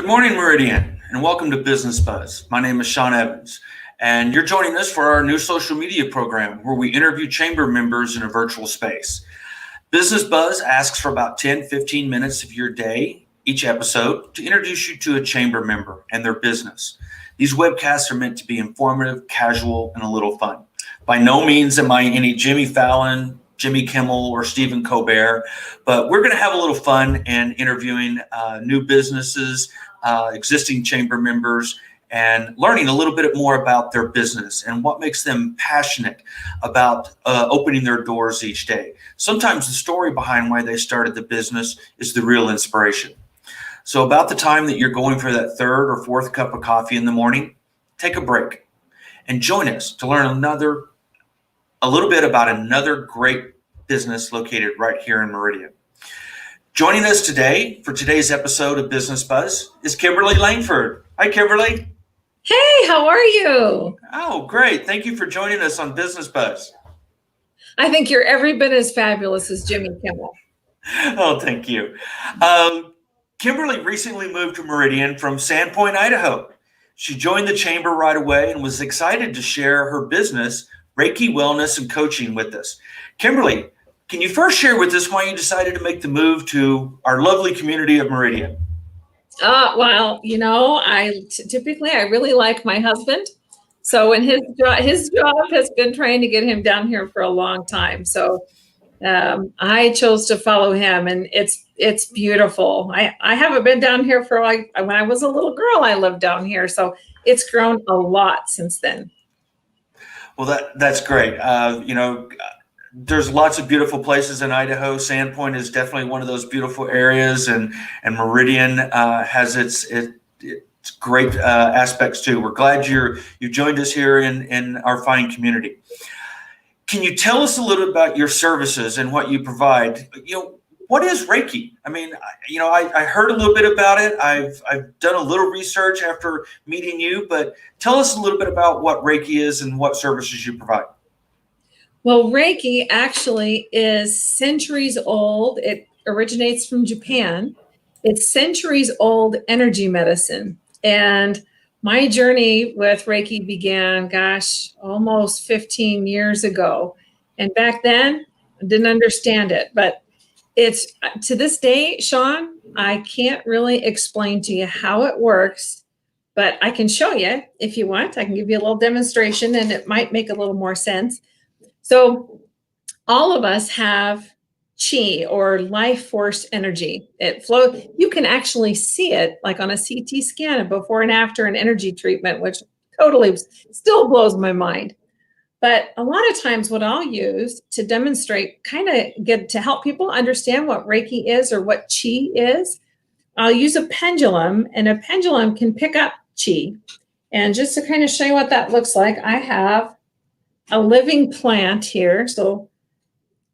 Good morning, Meridian, and welcome to Business Buzz. My name is Sean Evans, and you're joining us for our new social media program where we interview chamber members in a virtual space. Business Buzz asks for about 10-15 minutes of your day each episode to introduce you to a chamber member and their business. These webcasts are meant to be informative, casual, and a little fun. By no means am I any Jimmy Fallon, Jimmy Kimmel, or Stephen Colbert, but we're going to have a little fun in interviewing new businesses, existing chamber members, and learning a little bit more about their business and what makes them passionate about opening their doors each day. Sometimes the story behind why they started the business is the real inspiration. So about the time that you're going for that third or fourth cup of coffee in the morning, take a break and join us to learn a little bit about another great business located right here in Meridian. Joining us today for today's episode of Business Buzz is Kimberly Langford. Hi, Kimberly. Hey, how are you? Oh, great. Thank you for joining us on Business Buzz. I think you're every bit as fabulous as Jimmy Kimmel. Oh, thank you. Kimberly recently moved to Meridian from Sandpoint, Idaho. She joined the chamber right away and was excited to share her business, Reiki Wellness and Coaching, with us. Kimberly, can you first share with us why you decided to make the move to our lovely community of Meridian? Well, I typically really like my husband. So, and his job has been trying to get him down here for a long time. So, I chose to follow him, and it's beautiful. I haven't been down here for when I was a little girl. I lived down here, so it's grown a lot since then. Well, that's great. There's lots of beautiful places in Idaho. Sandpoint is definitely one of those beautiful areas, and Meridian has its great aspects too. We're glad you joined us here in our fine community. Can you tell us a little bit about your services and what you provide? What is Reiki? I mean, I heard a little bit about it. I've done a little research after meeting you, but tell us a little bit about what Reiki is and what services you provide. Well, Reiki actually is centuries old. It originates from Japan. It's centuries old energy medicine. And my journey with Reiki began, almost 15 years ago. And back then, I didn't understand it. But it's to this day, Sean, I can't really explain to you how it works, but I can show you if you want. I can give you a little demonstration and it might make a little more sense. So all of us have chi, or life force energy. It flows. You can actually see it like on a CT scan, a before and after an energy treatment, which totally still blows my mind. But a lot of times what I'll use to demonstrate, to help people understand what Reiki is or what chi is, I'll use a pendulum, and a pendulum can pick up chi. And just to kind of show you what that looks like, I have a living plant here. So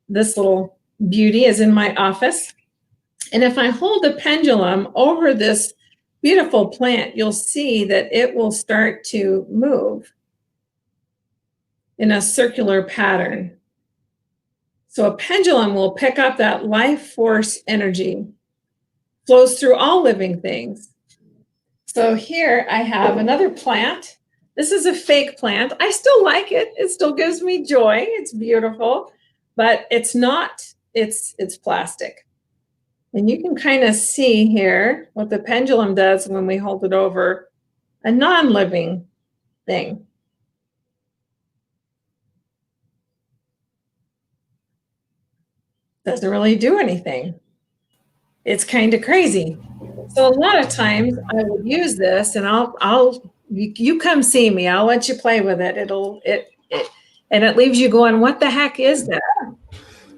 this little beauty is in my office. And if I hold the pendulum over this beautiful plant, you'll see that it will start to move in a circular pattern. So a pendulum will pick up that life force energy, flows through all living things. So here I have another plant. This is a fake plant. I still like it. It still gives me joy. It's beautiful, but it's not, it's plastic. And you can kind of see here what the pendulum does when we hold it over a non-living thing. Doesn't really do anything. It's kind of crazy. So a lot of times I would use this, and you come see me. I'll let you play with it. And it leaves you going, what the heck is that?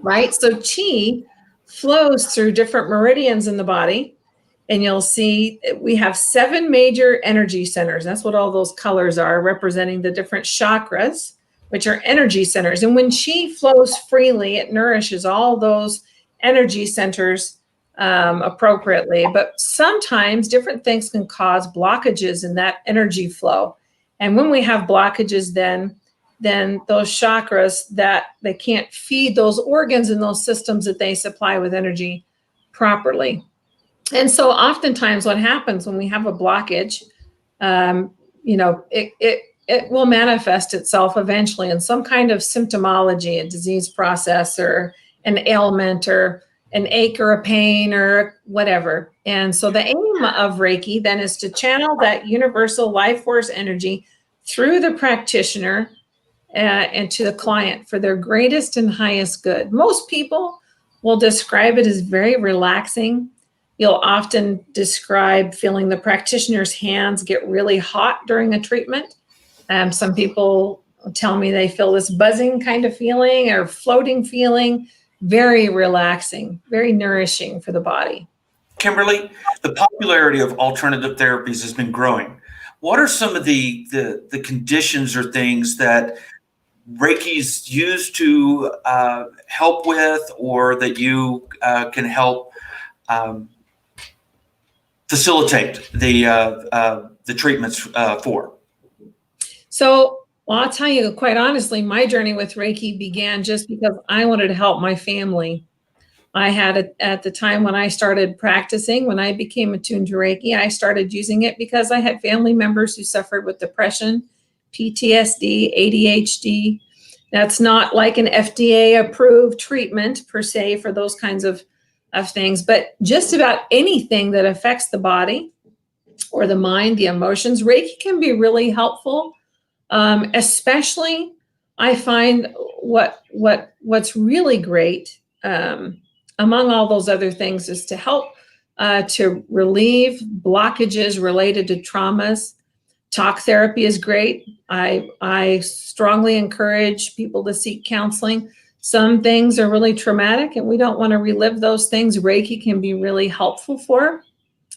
Right? So chi flows through different meridians in the body. And you'll see we have 7 major energy centers. That's what all those colors are, representing the different chakras, which are energy centers. And when chi flows freely, it nourishes all those energy centers appropriately. But sometimes different things can cause blockages in that energy flow. And when we have blockages, then those chakras, that they can't feed those organs and those systems that they supply with energy properly. And so oftentimes what happens when we have a blockage, it will manifest itself eventually in some kind of symptomology, a disease process or an ailment or an ache or a pain or whatever. And so the aim of Reiki then is to channel that universal life force energy through the practitioner and to the client for their greatest and highest good. Most people will describe it as very relaxing. You'll often describe feeling the practitioner's hands get really hot during a treatment. Some people tell me they feel this buzzing kind of feeling or floating feeling, very relaxing, very nourishing for the body. Kimberly, the popularity of alternative therapies has been growing. What are some of the conditions or things that Reiki's used to help with, or that you can help facilitate the treatments for? So, well, I'll tell you quite honestly, my journey with Reiki began just because I wanted to help my family. I had at the time when I started practicing, when I became attuned to Reiki, I started using it because I had family members who suffered with depression, PTSD, ADHD. That's not like an FDA approved treatment per se for those kinds of things, but just about anything that affects the body or the mind, the emotions, Reiki can be really helpful. Especially, I find what's really great among all those other things is to help to relieve blockages related to traumas. Talk therapy is great. I strongly encourage people to seek counseling. Some things are really traumatic and we don't want to relive those things. Reiki can be really helpful for.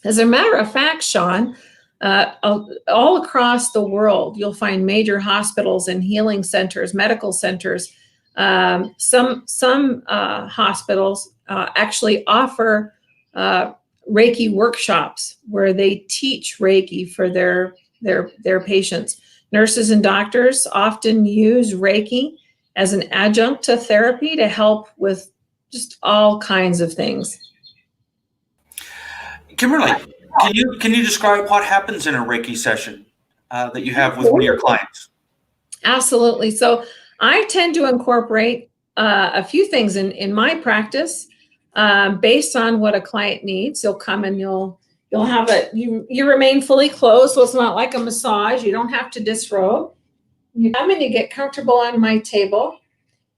As a matter of fact, Sean, all across the world, you'll find major hospitals and healing centers, medical centers. Some hospitals actually offer Reiki workshops where they teach Reiki for their patients. Nurses and doctors often use Reiki as an adjunct to therapy to help with just all kinds of things. Kimberly, can you describe what happens in a Reiki session that you have with one of your clients? Absolutely. So I tend to incorporate a few things in my practice based on what a client needs. You'll come and you'll have you remain fully clothed, so it's not like a massage. You don't have to disrobe. You come and you get comfortable on my table.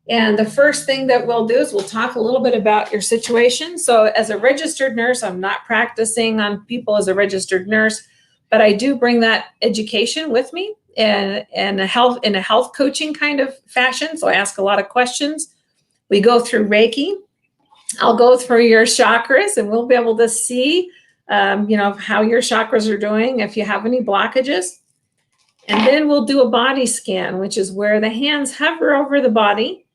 And the first thing that we'll do is we'll talk a little bit about your situation. So as a registered nurse, I'm not practicing on people as a registered nurse, but I do bring that education with me in a health coaching kind of fashion. So I ask a lot of questions. We go through Reiki. I'll go through your chakras and we'll be able to see, how your chakras are doing, if you have any blockages. And then we'll do a body scan, which is where the hands hover over the body.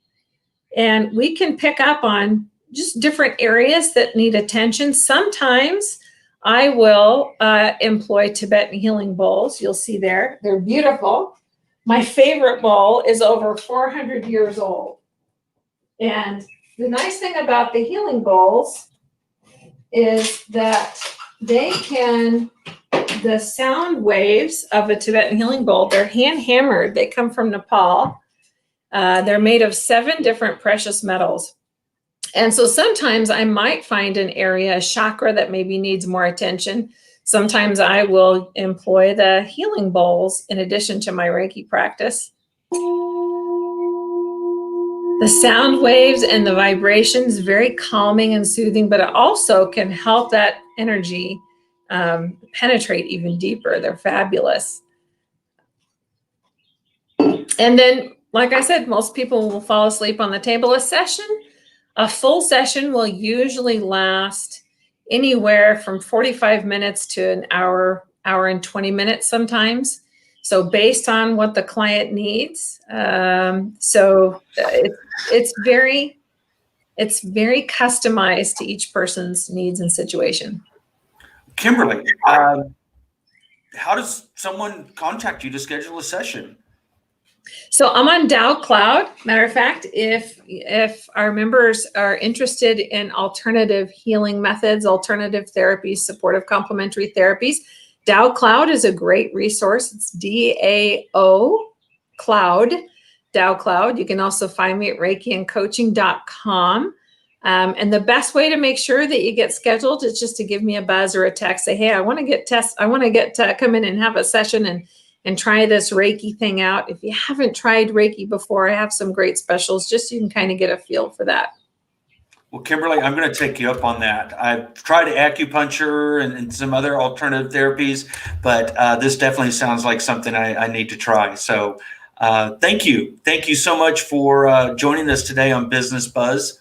And we can pick up on just different areas that need attention. Sometimes I will employ Tibetan healing bowls. You'll see there. They're beautiful. My favorite bowl is over 400 years old. And the nice thing about the healing bowls is that the sound waves of a Tibetan healing bowl, they're hand hammered. They come from Nepal. They're made of 7 different precious metals. And so sometimes I might find an area, a chakra that maybe needs more attention. Sometimes I will employ the healing bowls in addition to my Reiki practice. The sound waves and the vibrations, very calming and soothing, but it also can help that energy penetrate even deeper. They're fabulous. And then, like I said, most people will fall asleep on the table. A full session will usually last anywhere from 45 minutes to an hour and 20 minutes sometimes. So based on what the client needs. It's very customized to each person's needs and situation. Kimberly, how does someone contact you to schedule a session? So I'm on Dow Cloud. Matter of fact, if our members are interested in alternative healing methods, alternative therapies, supportive complementary therapies, Dow Cloud is a great resource. It's DAO Cloud, Dow Cloud. You can also find me at reikiandcoaching.com. And the best way to make sure that you get scheduled is just to give me a buzz or a text. Say, hey, I want to come in and have a session and try this Reiki thing out. If you haven't tried Reiki before, I have some great specials just so you can kind of get a feel for that. Well, Kimberly, I'm going to take you up on that. I've tried acupuncture and some other alternative therapies, but this definitely sounds like something I need to try. So thank you. Thank you so much for joining us today on Business Buzz.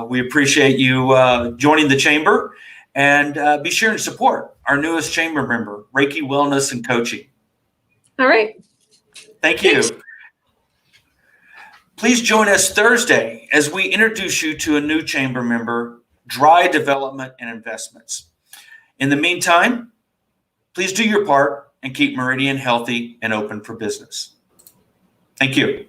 We appreciate you joining the chamber, and be sure and support our newest chamber member, Reiki Wellness and Coaching. All right. Thank you. Thanks. Please join us Thursday as we introduce you to a new chamber member, Dry Development and Investments. In the meantime, please do your part and keep Meridian healthy and open for business. Thank you.